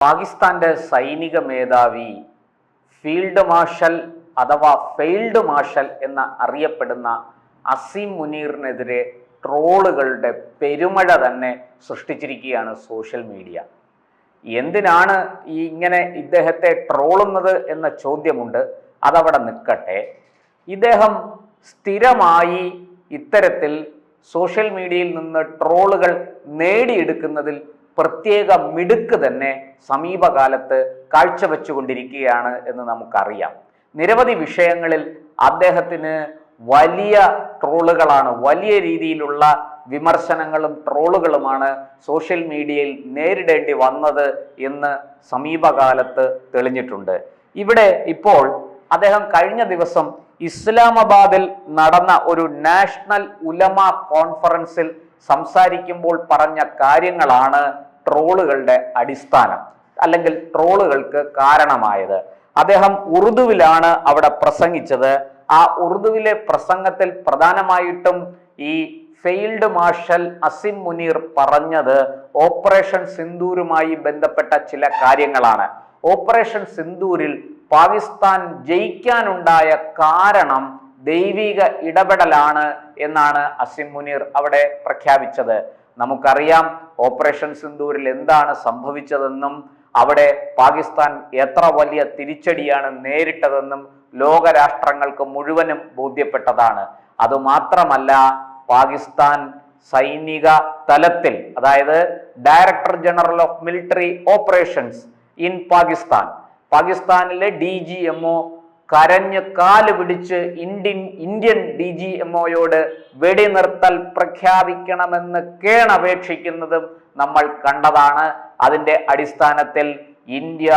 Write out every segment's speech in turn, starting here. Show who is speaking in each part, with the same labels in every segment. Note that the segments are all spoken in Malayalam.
Speaker 1: പാകിസ്ഥാന്റെ സൈനിക മേധാവി ഫീൽഡ് മാർഷൽ അഥവാ ഫെയിൽഡ് മാർഷൽ എന്ന് അറിയപ്പെടുന്ന അസീം മുനീറിനെതിരെ ട്രോളുകളുടെ പെരുമഴ തന്നെ സൃഷ്ടിച്ചിരിക്കുകയാണ് സോഷ്യൽ മീഡിയ. എന്തിനാണ് ഇങ്ങനെ ഇദ്ദേഹത്തെ ട്രോളുന്നത് എന്ന ചോദ്യമുണ്ട്. അതവിടെ നിൽക്കട്ടെ. ഇദ്ദേഹം സ്ഥിരമായി ഇത്തരത്തിൽ സോഷ്യൽ മീഡിയയിൽ നിന്ന് ട്രോളുകൾ നേടിയെടുക്കുന്നതിൽ പ്രത്യേക മിടുക്ക് തന്നെ സമീപകാലത്ത് കാഴ്ചവെച്ചുകൊണ്ടിരിക്കുകയാണ് എന്ന് നമുക്കറിയാം. നിരവധി വിഷയങ്ങളിൽ അദ്ദേഹത്തിന് വലിയ ട്രോളുകളാണ്, വലിയ രീതിയിലുള്ള വിമർശനങ്ങളും ട്രോളുകളുമാണ് സോഷ്യൽ മീഡിയയിൽ നേരിടേണ്ടി വന്നത് എന്ന് സമീപകാലത്ത് തെളിഞ്ഞിട്ടുണ്ട്. ഇവിടെ ഇപ്പോൾ അദ്ദേഹം കഴിഞ്ഞ ദിവസം ഇസ്ലാമാബാദിൽ നടന്ന ഒരു നാഷണൽ ഉലമ കോൺഫറൻസിൽ സംസാരിക്കുമ്പോൾ പറഞ്ഞ കാര്യങ്ങളാണ് ട്രോളുകളുടെ അടിസ്ഥാനം, അല്ലെങ്കിൽ ട്രോളുകൾക്ക് കാരണമായത്. അദ്ദേഹം ഉറുദുവിലാണ് അവിടെ പ്രസംഗിച്ചത്. ആ ഉറുദുവിലെ പ്രസംഗത്തിൽ പ്രധാനമായിട്ടും ഈ ഫെയിൽഡ് മാർഷൽ അസീം മുനീർ പറഞ്ഞത് ഓപ്പറേഷൻ സിന്ദൂരുമായി ബന്ധപ്പെട്ട ചില കാര്യങ്ങളാണ്. ഓപ്പറേഷൻ സിന്ദൂരിൽ പാകിസ്ഥാൻ ജയിക്കാനുണ്ടായ കാരണം ദൈവിക ഇടപെടലാണ് എന്നാണ് അസീം മുനീർ അവിടെ പ്രഖ്യാപിച്ചത്. നമുക്കറിയാം ഓപ്പറേഷൻ സിന്ദൂരിൽ എന്താണ് സംഭവിച്ചതെന്നും അവിടെ പാകിസ്ഥാൻ എത്ര വലിയ തിരിച്ചടിയാണ് നേരിട്ടതെന്നും ലോകരാഷ്ട്രങ്ങൾക്ക് മുഴുവനും ബോധ്യപ്പെട്ടതാണ്. അതുമാത്രമല്ല, പാകിസ്ഥാൻ സൈനിക തലത്തിൽ, അതായത് director general of military operations in പാകിസ്ഥാനിലെ DGMO കരഞ്ഞ് കാല് പിടിച്ച് ഇന്ത്യൻ DGMOയോട് വെടിനിർത്തൽ പ്രഖ്യാപിക്കണമെന്ന് കേണപേക്ഷിക്കുന്നതും നമ്മൾ കണ്ടതാണ്. അതിൻ്റെ അടിസ്ഥാനത്തിൽ ഇന്ത്യ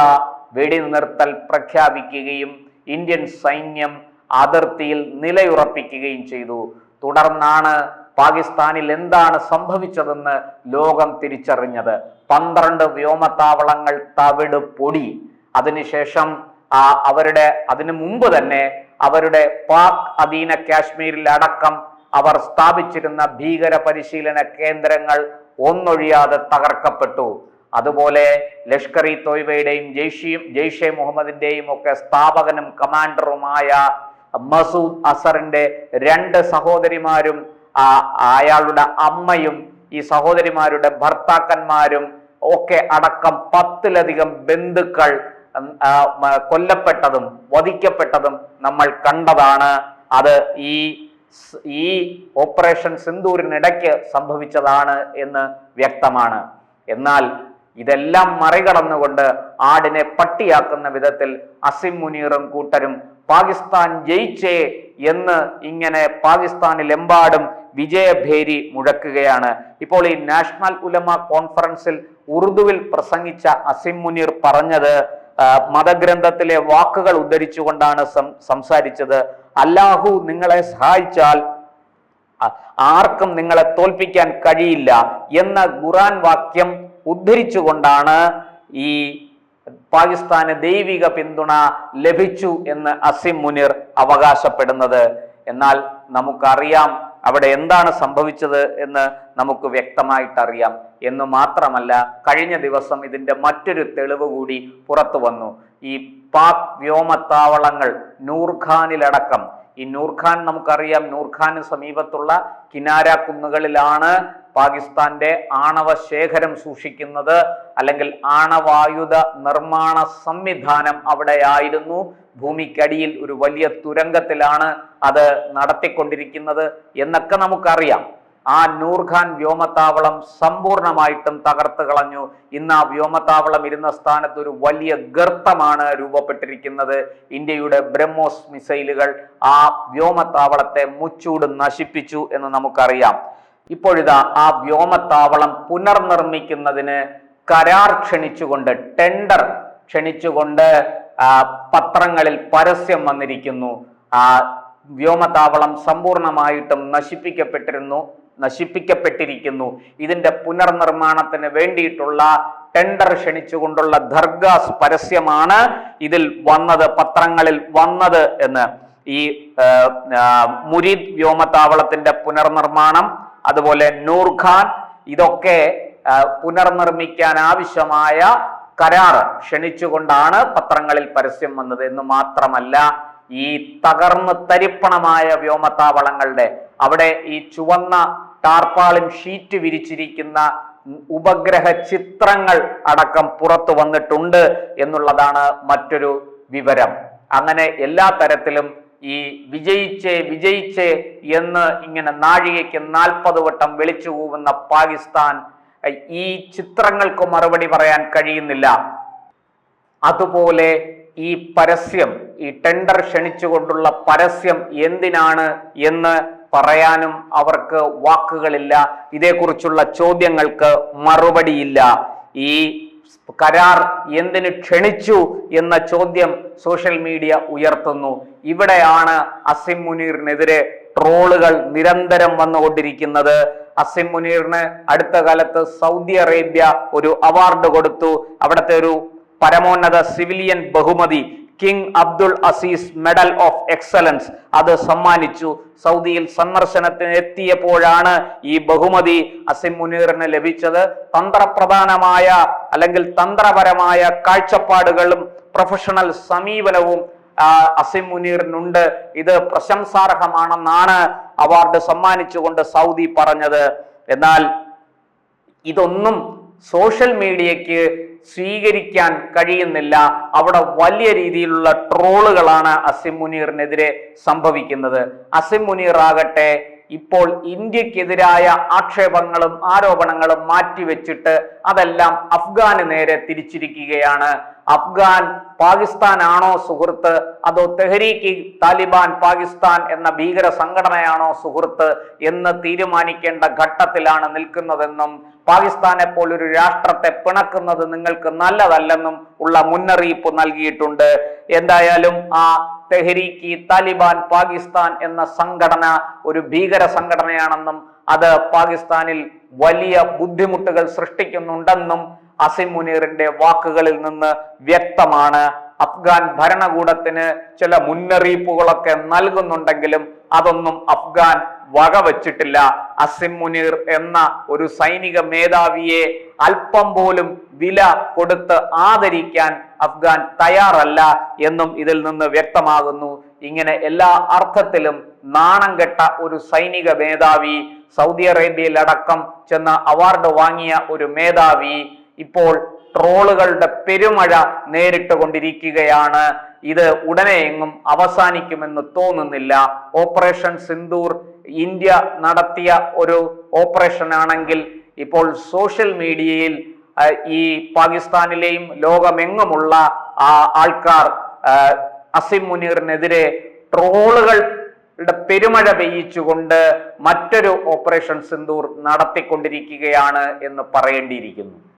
Speaker 1: വെടിനിർത്തൽ പ്രഖ്യാപിക്കുകയും ഇന്ത്യൻ സൈന്യം അതിർത്തിയിൽ നിലയുറപ്പിക്കുകയും ചെയ്തു. തുടർന്നാണ് പാകിസ്ഥാനിൽ എന്താണ് സംഭവിച്ചതെന്ന് ലോകം തിരിച്ചറിഞ്ഞത്. 12 വ്യോമത്താവളങ്ങൾ തവിട് പൊടി. അതിനുശേഷം അതിനു മുമ്പ് തന്നെ അവരുടെ പാക് അധീന കാശ്മീരിൽ അടക്കം അവർ സ്ഥാപിച്ചിരുന്ന ഭീകര പരിശീലന കേന്ദ്രങ്ങൾ ഒന്നൊഴിയാതെ തകർക്കപ്പെട്ടു. അതുപോലെ ലഷ്കർ-ഇ തോയ്ബയുടെയും ജെയ്ഷെ മുഹമ്മദിന്റെയും ഒക്കെ സ്ഥാപകനും കമാൻഡറുമായ മസൂദ് അസറിന്റെ 2 സഹോദരിമാരും അയാളുടെ അമ്മയും ഈ സഹോദരിമാരുടെ ഭർത്താക്കന്മാരും ഒക്കെ അടക്കം 10ലധികം ബന്ധുക്കൾ കൊല്ലപ്പെട്ടതും വധിക്കപ്പെട്ടതും നമ്മൾ കണ്ടതാണ്. അത് ഈ ഓപ്പറേഷൻ സിന്ദൂരിനിടയ്ക്ക് സംഭവിച്ചതാണ് എന്ന് വ്യക്തമാണ്. എന്നാൽ ഇതെല്ലാം മറികടന്നുകൊണ്ട് ആടിനെ പട്ടിയാക്കുന്ന വിധത്തിൽ അസീം മുനീറും കൂട്ടരും പാകിസ്ഥാൻ ജയിച്ചേ എന്ന് ഇങ്ങനെ പാകിസ്ഥാനിലെമ്പാടും വിജയഭേരി മുഴക്കുകയാണ്. ഇപ്പോൾ ഈ നാഷണൽ ഉലമ കോൺഫറൻസിൽ ഉറുദുവിൽ പ്രസംഗിച്ച അസീം മുനീർ പറഞ്ഞത് മതഗ്രന്ഥത്തിലെ വാക്കുകൾ ഉദ്ധരിച്ചുകൊണ്ടാണ് സംസാരിച്ചത്. അല്ലാഹു നിങ്ങളെ സഹായിച്ചാൽ ആർക്കും നിങ്ങളെ തോൽപ്പിക്കാൻ കഴിയില്ല എന്ന ഖുർആൻ വാക്യം ഉദ്ധരിച്ചുകൊണ്ടാണ് ഈ പാകിസ്ഥാന് ദൈവിക പിന്തുണ ലഭിച്ചു എന്ന് അസീം മുനീർ അവകാശപ്പെടുന്നത്. എന്നാൽ നമുക്കറിയാം അവിടെ എന്താണ് സംഭവിച്ചത് എന്ന് നമുക്ക് വ്യക്തമായിട്ടറിയാം. എന്ന് മാത്രമല്ല, കഴിഞ്ഞ ദിവസം ഇതിന്റെ മറ്റൊരു തെളിവ് കൂടി പുറത്തു വന്നു. ഈ പാക് വ്യോമത്താവളങ്ങൾ നൂർഖാനിലടക്കം, ഈ നൂർഖാൻ നമുക്കറിയാം, നൂർഖാന് സമീപത്തുള്ള കിനാര കുന്നുകളിലാണ് പാകിസ്ഥാന്റെ ആണവ ശേഖരം സൂക്ഷിക്കുന്നത്, അല്ലെങ്കിൽ ആണവായുധ നിർമ്മാണ സംവിധാനം അവിടെയായിരുന്നു. ഭൂമിക്കടിയിൽ ഒരു വലിയ തുരങ്കത്തിലാണ് അത് നടത്തിക്കൊണ്ടിരിക്കുന്നത് എന്നൊക്കെ നമുക്കറിയാം. ആ നൂർഖാൻ വ്യോമത്താവളം സമ്പൂർണമായിട്ടും തകർത്ത് കളഞ്ഞു. ഇന്ന് ആ വ്യോമത്താവളം ഇരുന്ന സ്ഥാനത്ത് ഒരു വലിയ ഗർത്തമാണ് രൂപപ്പെട്ടിരിക്കുന്നത്. ഇന്ത്യയുടെ ബ്രഹ്മോസ് മിസൈലുകൾ ആ വ്യോമത്താവളത്തെ മുച്ചൂട് നശിപ്പിച്ചു എന്ന് നമുക്കറിയാം. ഇപ്പോഴിതാ ആ വ്യോമത്താവളം പുനർനിർമ്മിക്കുന്നതിന് കരാർ ക്ഷണിച്ചുകൊണ്ട്, ടെൻഡർ ക്ഷണിച്ചുകൊണ്ട് പത്രങ്ങളിൽ പരസ്യം വന്നിരിക്കുന്നു. വ്യോമത്താവളം സമ്പൂർണമായിട്ടും നശിപ്പിക്കപ്പെട്ടിരിക്കുന്നു. ഇതിന്റെ പുനർനിർമ്മാണത്തിന് വേണ്ടിയിട്ടുള്ള ടെൻഡർ ക്ഷണിച്ചുകൊണ്ടുള്ള ദർഗാസ് പരസ്യമാണ് ഇതിൽ വന്നത്, പത്രങ്ങളിൽ വന്നത് എന്ന്. ഈ മുരീദ് വ്യോമത്താവളത്തിന്റെ പുനർനിർമ്മാണം, അതുപോലെ നൂർഖാൻ, ഇതൊക്കെ പുനർനിർമ്മിക്കാൻ ആവശ്യമായ കരാർ ക്ഷണിച്ചുകൊണ്ടാണ് പത്രങ്ങളിൽ പരസ്യം വന്നത് എന്ന് മാത്രമല്ല, ഈ തകർന്ന് തരിപ്പണമായ വ്യോമത്താവളങ്ങളുടെ അവിടെ ഈ ചുവന്ന ടാർപ്പാളിൻ ഷീറ്റ് വിരിച്ചിരിക്കുന്ന ഉപഗ്രഹ ചിത്രങ്ങൾ അടക്കം പുറത്തു വന്നിട്ടുണ്ട് എന്നുള്ളതാണ് മറ്റൊരു വിവരം. അങ്ങനെ എല്ലാ തരത്തിലും ഈ വിജയിച്ചേ എന്ന് ഇങ്ങനെ നാഴികയ്ക്ക് 40 വട്ടം വിളിച്ചു കൂവുന്ന പാകിസ്ഥാൻ ഈ ചിത്രങ്ങൾക്ക് മറുപടി പറയാൻ കഴിയുന്നില്ല. അതുപോലെ ഈ പരസ്യം, ഈ ടെൻഡർ ക്ഷണിച്ചുകൊണ്ടുള്ള പരസ്യം എന്തിനാണ് എന്ന് പറയാനും അവർക്ക് വാക്കുകളില്ല. ഇതേക്കുറിച്ചുള്ള ചോദ്യങ്ങൾക്ക് മറുപടിയില്ല. ഈ കരാർ എന്തിന് ക്ഷണിച്ചു എന്ന ചോദ്യം സോഷ്യൽ മീഡിയ ഉയർത്തുന്നു. ഇവിടെയാണ് അസിം മുനീറിനെതിരെ ട്രോളുകൾ നിരന്തരം വന്നുകൊണ്ടിരിക്കുന്നത്. അസിം മുനീറിന് അടുത്ത കാലത്ത് സൗദി അറേബ്യ ഒരു അവാർഡ് കൊടുത്തു. അവിടുത്തെ ഒരു പരമോന്നത സിവിലിയൻ ബഹുമതി King Abdul Aziz medal of excellence അത് സമ്മാനിച്ചു. സൗദിയിൽ സന്ദർശനത്തിന് എത്തിയപ്പോഴാണ് ഈ ബഹുമതി അസിം മുനീറിന് ലഭിച്ചത്. തന്ത്രപ്രധാനമായ അല്ലെങ്കിൽ തന്ത്രപരമായ കാഴ്ചപ്പാടുകളും പ്രൊഫഷണൽ സമീപനവും അസിം മുനീറിനുണ്ട്. ഇത് പ്രശംസാർഹമാണെന്നാണ് അവാർഡ് സമ്മാനിച്ചുകൊണ്ട് സൗദി പറഞ്ഞത്. എന്നാൽ ഇതൊന്നും സോഷ്യൽ മീഡിയയ്ക്ക് സ്വീകരിക്കാൻ കഴിയുന്നില്ല. അവിടെ വലിയ രീതിയിലുള്ള ട്രോളുകളാണ് അസിം മുനീറിനെതിരെ സംഭവിക്കുന്നത്. അസിം മുനീർ ആകട്ടെ ഇപ്പോൾ ഇന്ത്യക്കെതിരായ ആക്ഷേപങ്ങളും ആരോപണങ്ങളും മാറ്റിവെച്ചിട്ട് അതെല്ലാം അഫ്ഗാന് നേരെ തിരിച്ചിരിക്കുകയാണ്. അഫ്ഗാൻ പാകിസ്ഥാൻ ആണോ സുഹൃത്ത്, അതോ തെഹ്രീക്ക് താലിബാൻ പാകിസ്ഥാൻ എന്ന ഭീകര സംഘടനയാണോ സുഹൃത്ത് എന്ന് തീരുമാനിക്കേണ്ട ഘട്ടത്തിലാണ് നിൽക്കുന്നതെന്നും പാകിസ്ഥാനെ പോലൊരു രാഷ്ട്രത്തെ പിണക്കുന്നത് നിങ്ങൾക്ക് നല്ലതല്ലെന്നും ഉള്ള മുന്നറിയിപ്പ് നൽകിയിട്ടുണ്ട്. എന്തായാലും ആ തെഹ്രീക്ക് താലിബാൻ പാകിസ്ഥാൻ എന്ന സംഘടന ഒരു ഭീകര സംഘടനയാണെന്നും അത് പാകിസ്ഥാനിൽ വലിയ ബുദ്ധിമുട്ടുകൾ സൃഷ്ടിക്കുന്നുണ്ടെന്നും അസിം മുനീറിന്റെ വാക്കുകളിൽ നിന്ന് വ്യക്തമാണ്. അഫ്ഗാൻ ഭരണകൂടത്തിന് ചില മുന്നറിയിപ്പുകളൊക്കെ നൽകുന്നുണ്ടെങ്കിലും അതൊന്നും അഫ്ഗാൻ വകവച്ചിട്ടില്ല. അസിം മുനീർ എന്ന ഒരു സൈനിക മേധാവിയെ അല്പം പോലും വില കൊടുത്ത് ആദരിക്കാൻ അഫ്ഗാൻ തയ്യാറല്ല എന്നും ഇതിൽ നിന്ന് വ്യക്തമാകുന്നു. ഇങ്ങനെ എല്ലാ അർത്ഥത്തിലും നാണം കെട്ട ഒരു സൈനിക മേധാവി, സൗദി അറേബ്യയിൽ അടക്കം ചെന്ന് അവാർഡ് വാങ്ങിയ ഒരു മേധാവി ഇപ്പോൾ ട്രോളുകളുടെ പെരുമഴ നേരിട്ട് കൊണ്ടിരിക്കുകയാണ്. ഇത് ഉടനെ എങ്ങും അവസാനിക്കുമെന്ന് തോന്നുന്നില്ല. ഓപ്പറേഷൻ സിന്ദൂർ ഇന്ത്യ നടത്തിയ ഒരു ഓപ്പറേഷൻ ആണെങ്കിൽ ഇപ്പോൾ സോഷ്യൽ മീഡിയയിൽ ഈ പാകിസ്ഥാനിലെയും ലോകമെങ്ങുമുള്ള ആൾക്കാർ അസിം മുനീറിനെതിരെ ട്രോളുകളുടെ പെരുമഴ പെയ്യിച്ചുകൊണ്ട് മറ്റൊരു ഓപ്പറേഷൻ സിന്ദൂർ നടത്തിക്കൊണ്ടിരിക്കുകയാണ് എന്ന് പറയേണ്ടിയിരിക്കുന്നു.